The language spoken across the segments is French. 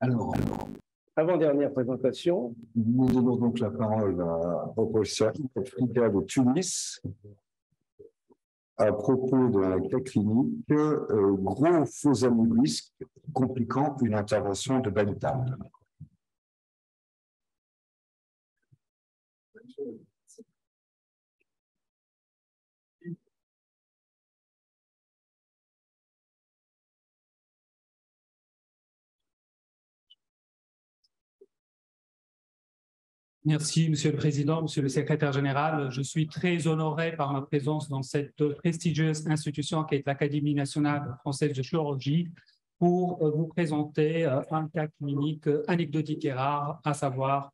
Alors, Avant-dernière présentation. nous donnons donc la parole au professeur Frida de Tunis à propos de la cas clinique gros faux anévrisme compliquant une intervention de Bentall. Merci, Monsieur le Président, Monsieur le Secrétaire général. Je suis très honoré par ma présence dans cette prestigieuse institution qui est l'Académie nationale française de chirurgie pour vous présenter un cas clinique anecdotique et rare, à savoir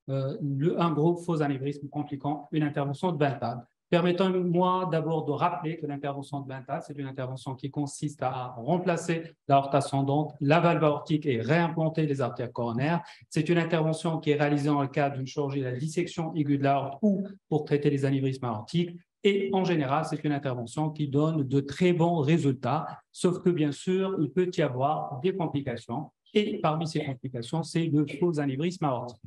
un gros faux anévrisme compliquant une intervention de Bentall. Permettez-moi d'abord de rappeler que l'intervention de Bentall, c'est une intervention qui consiste à remplacer l'aorte ascendante, la valve aortique et réimplanter les artères coronaires. C'est une intervention qui est réalisée dans le cadre d'une chirurgie de la dissection aiguë de l'aorte ou pour traiter les anévrismes aortiques. Et en général, c'est une intervention qui donne de très bons résultats, sauf que bien sûr, il peut y avoir des complications. Et parmi ces complications, c'est le faux anévrisme aortique.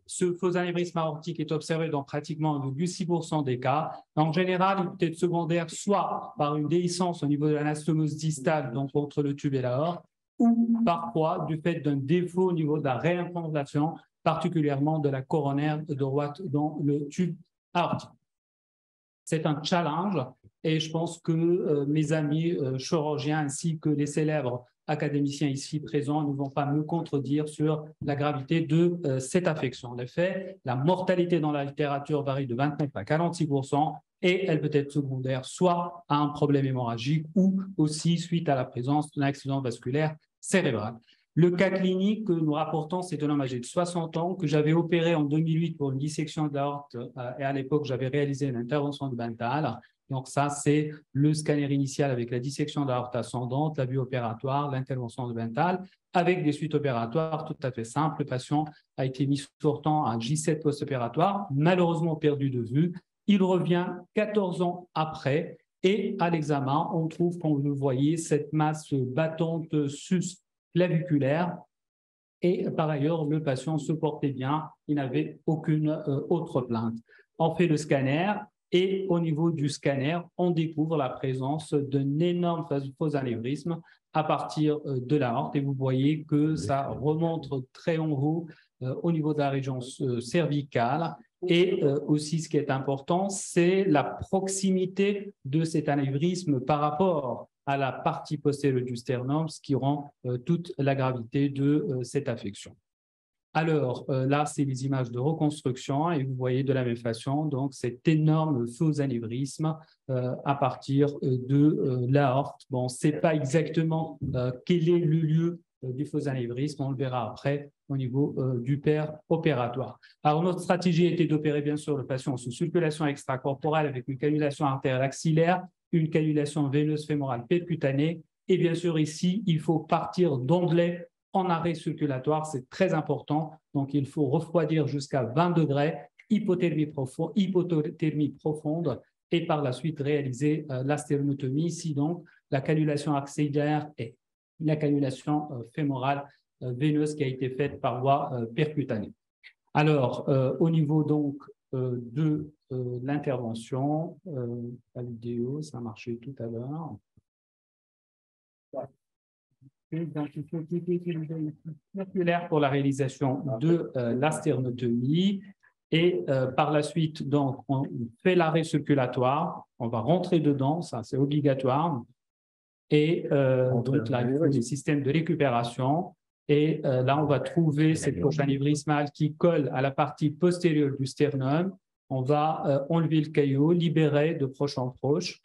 Ce faux anévrisme aortique est observé dans pratiquement 6% des cas. En général, il peut être secondaire soit par une déhiscence au niveau de l'anastomose distale, donc entre le tube et l'aorte, ou parfois du fait d'un défaut au niveau de la réimplantation, particulièrement de la coronaire droite dans le tube aortique. C'est un challenge et je pense que mes amis chirurgiens ainsi que les célèbres académiciens ici présents ne vont pas me contredire sur la gravité de cette affection. En effet, la mortalité dans la littérature varie de 29 à 46% et elle peut être secondaire soit à un problème hémorragique ou aussi suite à la présence d'un accident vasculaire cérébral. Le cas clinique que nous rapportons, c'est un homme âgé de 60 ans que j'avais opéré en 2008 pour une dissection de l'aorte et à l'époque, j'avais réalisé une intervention de Bentall. Donc ça, c'est le scanner initial avec la dissection de l'aorte ascendante, la vue opératoire, l'intervention de Bentall, avec des suites opératoires tout à fait simples. Le patient a été mis pourtant à J7 post-opératoire, malheureusement perdu de vue. Il revient 14 ans après et à l'examen, on trouve, comme vous le voyez, cette masse battante sus-claviculaire. Et par ailleurs, le patient se portait bien, il n'avait aucune autre plainte. On fait le scanner et au niveau du scanner, on découvre la présence d'un énorme faux anévrisme à partir de l'aorte et vous voyez que ça remonte très en haut au niveau de la région cervicale. Et aussi, ce qui est important, c'est la proximité de cet anévrisme par rapport à la partie postérieure du sternum, ce qui rend toute la gravité de cette affection. Alors là, c'est les images de reconstruction et vous voyez de la même façon donc cet énorme faux anévrisme à partir de l'aorte. Bon, c'est pas exactement quel est le lieu du faux anévrisme, on le verra après au niveau du père opératoire. Alors notre stratégie était d'opérer bien sûr le patient sous circulation extracorporelle avec une cannulation artérielle axillaire, une cannulation veineuse fémorale percutanée et bien sûr ici, il faut partir d'emblée en arrêt circulatoire, c'est très important. Donc, il faut refroidir jusqu'à 20 degrés, hypothermie profonde et par la suite réaliser la sténotomie. Ici, donc, la cannulation axillaire et la cannulation fémorale veineuse qui a été faite par voie percutanée. Alors, au niveau donc de l'intervention, la vidéo, ça a marché tout à l'heure. Circulaire pour la réalisation de la sténotomie et par la suite donc on fait l'arrêt circulatoire, on va rentrer dedans, ça c'est obligatoire et donc là il faut les systèmes de récupération et là on va trouver cette poche anévrismale qui colle à la partie postérieure du sternum, on va enlever le caillot, libérer de proche en proche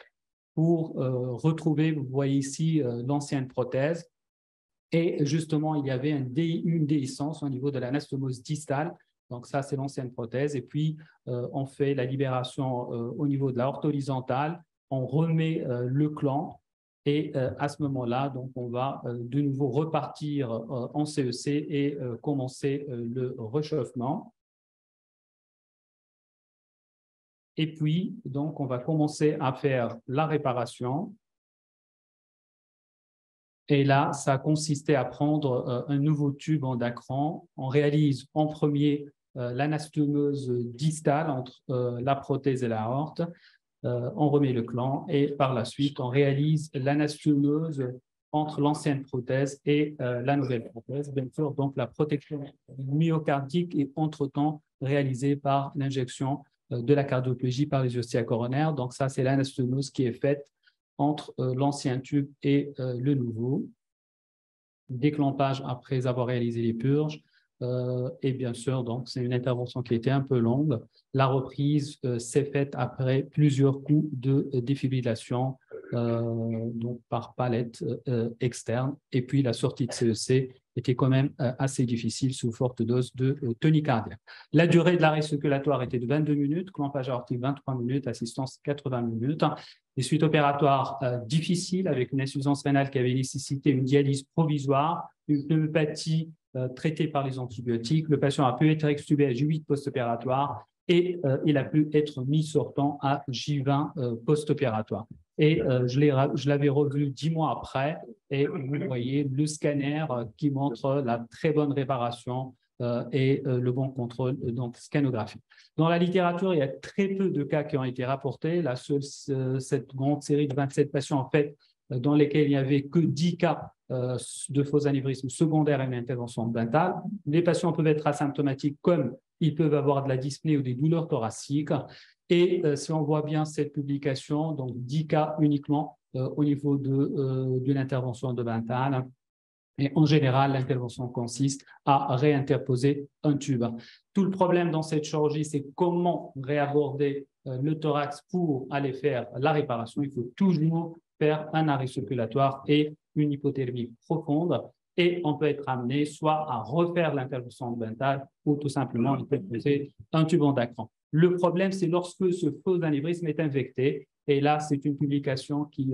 pour retrouver, vous voyez ici l'ancienne prothèse. Et justement, il y avait une déhiscence au niveau de l'anastomose distale. Donc ça, c'est l'ancienne prothèse. Et puis, on fait la libération au niveau de l'aorte horizontale. On remet le clan. Et à ce moment-là, donc, on va de nouveau repartir en CEC et commencer le réchauffement. Et puis, donc, on va commencer à faire la réparation. Et là, ça a consisté à prendre un nouveau tube en Dacron. On réalise en premier l'anastomeuse distale entre la prothèse et l'aorte. On remet le clan et par la suite, on réalise l'anastomeuse entre l'ancienne prothèse et la nouvelle prothèse. Bien sûr, donc la protection myocardique est entre-temps réalisée par l'injection de la cardioplégie par les ostia coronaires. Donc ça, c'est l'anastomose qui est faite entre l'ancien tube et le nouveau. Déclampage après avoir réalisé les purges. Et bien sûr, donc c'est une intervention qui a été un peu longue. La reprise s'est faite après plusieurs coups de défibrillation donc par palette externe. Et puis la sortie de CEC était quand même assez difficile sous forte dose de tonique cardiaque. La durée de l'arrêt circulatoire était de 22 minutes, clampage aortique 23 minutes, assistance 80 minutes. Les suites opératoires difficiles avec une insuffisance rénale qui avait nécessité une dialyse provisoire, une pneumopathie traitée par les antibiotiques. Le patient a pu être extubé à J8 post-opératoire et il a pu être mis sortant à J20 post-opératoire. Et je l'avais revu 10 mois après et vous voyez le scanner qui montre la très bonne réparation et le bon contrôle donc scanographie. Dans la littérature, il y a très peu de cas qui ont été rapportés. Cette grande série de 27 patients, en fait, dans lesquels il n'y avait que 10 cas de faux anévrisme secondaire à une intervention dentale. Les patients peuvent être asymptomatiques comme ils peuvent avoir de la dyspnée ou des douleurs thoraciques. Et si on voit bien cette publication, donc 10 cas uniquement au niveau de l'intervention de dentale. Et en général, l'intervention consiste à réinterposer un tube. Tout le problème dans cette chirurgie, c'est comment réaborder le thorax pour aller faire la réparation. Il faut toujours faire un arrêt circulatoire et une hypothermie profonde. Et on peut être amené soit à refaire l'intervention dentale ou tout simplement interposer un tube en Dacron. Le problème, c'est lorsque ce faux anévrisme est infecté. Et là, c'est une publication qui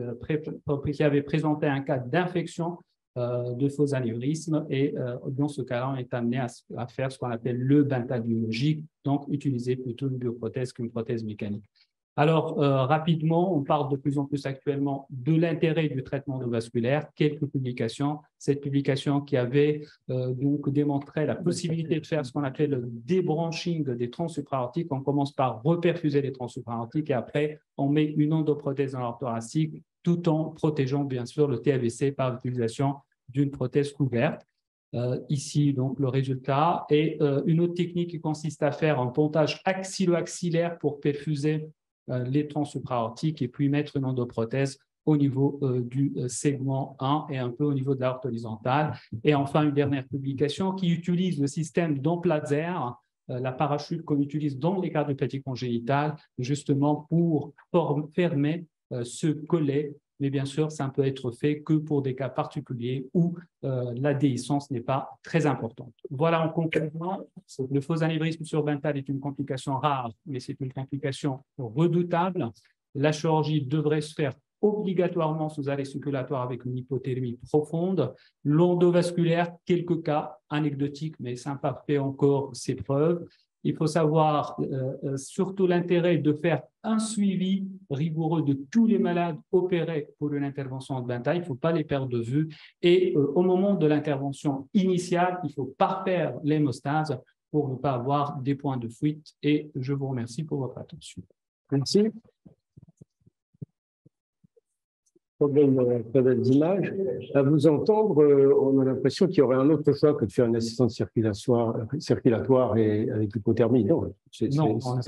avait présenté un cas d'infection de faux anévrismes et dans ce cas-là, on est amené à faire ce qu'on appelle le dental biologique, donc utiliser plutôt une bioprothèse qu'une prothèse mécanique. Alors, rapidement, on parle de plus en plus actuellement de l'intérêt du traitement endovasculaire. Quelques publications. Cette publication qui avait donc démontré la possibilité de faire ce qu'on appelle le débranching des troncs supraortiques. On commence par reperfuser les troncs supraortiques et après, on met une endoprothèse dans l'orbe thoracique tout en protégeant bien sûr le TAVC par l'utilisation d'une prothèse couverte. Ici, donc, le résultat. Et une autre technique qui consiste à faire un pontage axillo-axillaire pour perfuser les troncs supraortiques et puis mettre une endoprothèse au niveau du segment 1 et un peu au niveau de l'aorte horizontale. Et enfin, une dernière publication qui utilise le système Doppler, la parachute qu'on utilise dans les cardiopathies congénitales, justement pour fermer ce collet. Mais bien sûr, ça ne peut être fait que pour des cas particuliers où la déhiscence n'est pas très importante. Voilà en conclusion, le faux anévrisme surdental est une complication rare, mais c'est une complication redoutable. La chirurgie devrait se faire obligatoirement sous arrêt circulatoire avec une hypothermie profonde. L'endovasculaire, quelques cas anecdotiques, mais ça n'a pas fait encore ses preuves. Il faut savoir surtout l'intérêt de faire un suivi rigoureux de tous les malades opérés pour une intervention dentale. Il ne faut pas les perdre de vue. Et au moment de l'intervention initiale, il faut parfaire l'hémostase pour ne pas avoir des points de fuite. Et je vous remercie pour votre attention. Merci. Problème d'image. À vous entendre, on a l'impression qu'il y aurait un autre choix que de faire une assistance circulatoire et avec l'hypothermie. Non, c'est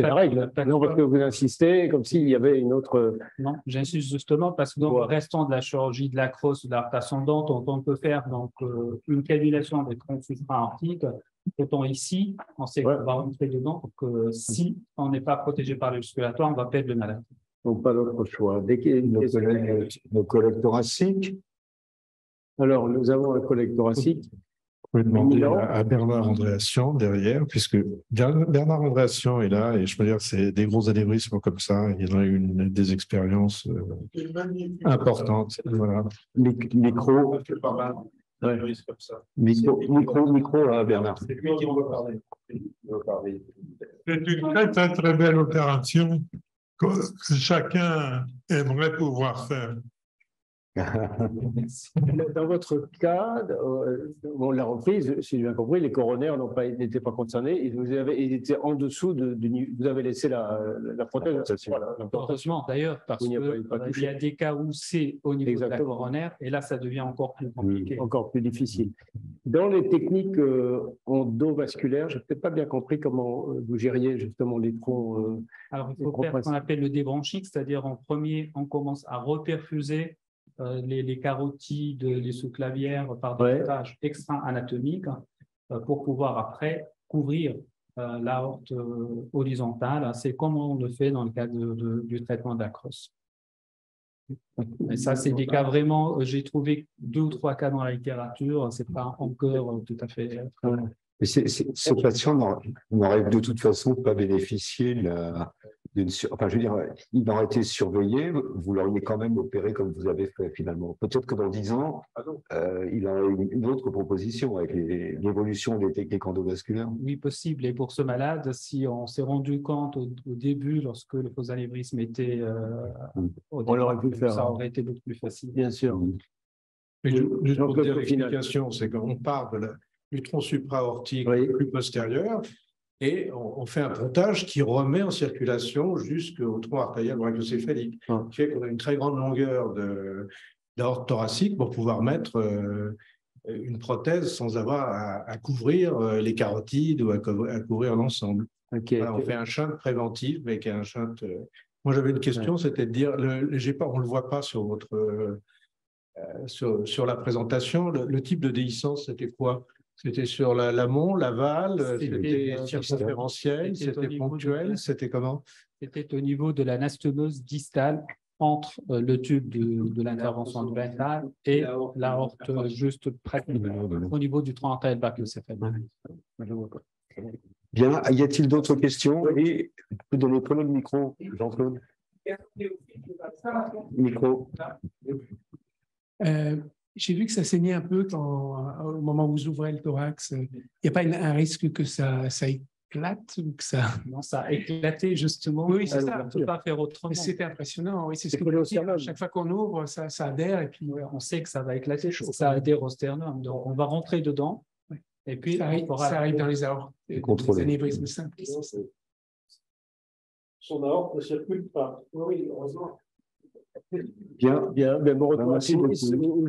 la règle. Non, parce que vous insistez comme s'il y avait une autre. Non, j'insiste justement parce que dans le restant de la chirurgie de la crosse ou de l'artère ascendante, on peut faire donc une cannulation des troncs supraortiques. Autant ici, on sait qu'on va rentrer dedans pour que si on n'est pas protégé par le musculatoire, on va perdre le malade. Donc, pas d'autre choix. Nos collègues thoraciques. Alors, nous avons un collègue thoracique. Vous pouvez demander à Bernard Andréassian derrière, puisque Bernard Andréassian est là, et je peux dire, c'est des gros anévrismes comme ça, il y en a eu des expériences importantes. Voilà. Micro. Ouais. Micro à Bernard. C'est lui qui va parler. C'est une très, très belle opération que chacun aimerait pouvoir faire. Dans votre cas, bon, la reprise, si j'ai bien compris, les coronaires n'étaient pas concernés. Ils étaient en dessous vous avez laissé la prothèse. Voilà, heureusement d'ailleurs, parce qu'il y a des cas où c'est au niveau de la coronaire, et là, ça devient encore plus compliqué. Encore plus difficile. Dans les techniques endovasculaires, je n'ai peut-être pas bien compris comment vous gériez justement les troncs. Alors, il faut faire ce qu'on appelle le débranching, c'est-à-dire en premier, on commence à reperfuser les carotides, les sous-clavières par des montages extra-anatomiques pour pouvoir après couvrir l'aorte horizontale. C'est comme on le fait dans le cas du traitement de la crosse. Et ça, c'est des cas vraiment, j'ai trouvé 2 ou 3 cas dans la littérature, c'est pas encore tout à fait. Mais ce patient n'aurait de toute façon pas bénéficié enfin, je veux dire, il aurait été surveillé, vous l'auriez quand même opéré comme vous avez fait finalement. Peut-être que dans 10 ans, il aurait une autre proposition avec l'évolution des techniques endovasculaires. Oui, possible. Et pour ce malade, si on s'est rendu compte au début, lorsque le faux anévrisme était on l'aurait pu faire. Ça aurait été beaucoup plus facile. Bien sûr. Mais juste pour dire l'explication, c'est qu'on part du tronc supra-aortique plus postérieur et on fait un pontage qui remet en circulation jusqu'au tronc artériel brachiocéphalique, qui fait qu'on a une très grande longueur d'aorte thoracique pour pouvoir mettre une prothèse sans avoir à couvrir les carotides ou à couvrir l'ensemble. Voilà, on fait un shunt préventif avec un shunt. Moi, j'avais une question, c'était de dire, on ne le voit pas sur votre sur la présentation, le type de déhiscence, c'était quoi? C'était sur l'amont, l'aval, c'était circonférentiel, c'était ponctuel, c'était comment? C'était au niveau de l'anastomose distale entre le tube de l'intervention ventrale et l'aorte juste au niveau du tronc artériel brachiocéphalique. Bien, y a-t-il d'autres questions? Et je peux donner le micro, Jean-Claude. Micro. J'ai vu que ça saignait un peu au moment où vous ouvrez le thorax. Il n'y a pas un risque que ça éclate ou que ça… Non, ça a éclaté justement. Oui, c'est ça. On ne peut pas faire autrement. C'était impressionnant. Oui, c'est ce que vous dites. À chaque fois qu'on ouvre, ça adhère et puis on sait que ça va éclater. Ça adhère au sternum. Donc, on va rentrer dedans. Et puis, ça arrive dans les aortes. Les anévrismes simples. Son aorte ne circule pas. Oui, heureusement. Bien, bien. Mais bon, merci beaucoup.